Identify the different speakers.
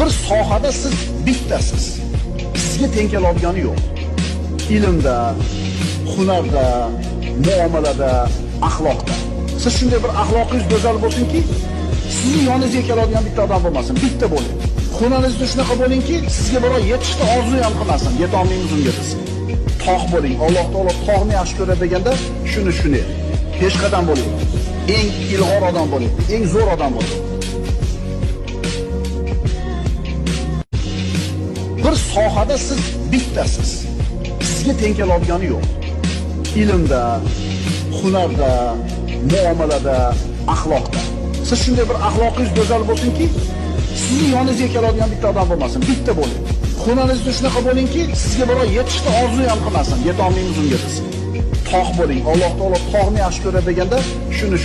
Speaker 1: Bir sohada siz bittasiz. Sizga teng keladigani yo'q. Ilmda, hunarda, muomalada, axloqda. Siz shunday bir axloqingiz go'zal bo'lsinki, sizning yoningizga keladigan bitta odam bo'lmasin, bitta bo'ling. Xonangizda shunaqa bo'lingki, sizga birov yetishni orzu ham qilmasin, yeta olmaymiz unga desa. Tog' bo'ling. Alloh taolo tog'ni yaxshi ko'radi deganda shuni peshqadam bo'ling. Eng ilg'or odam bo'ling, eng zo'r odam bo'ling. Bir sohada siz bittasiz. Sizga teng keladigani yo'q. Ilmda, hunarda, muomalada, axloqda. Siz shunday bir axloqingiz go'zal bo'lsinki, sizning yoningizga keladigan bitta odam bo'lmasin, bitta bo'ling. Xonangizda shunaqa bo'lingki, sizga birov yetishni orzu ham qilmasin, yeta olmaymiz unga desa. Tog' bo'ling. Alloh taolo tog'ni yaxshi ko'radi deganda shuni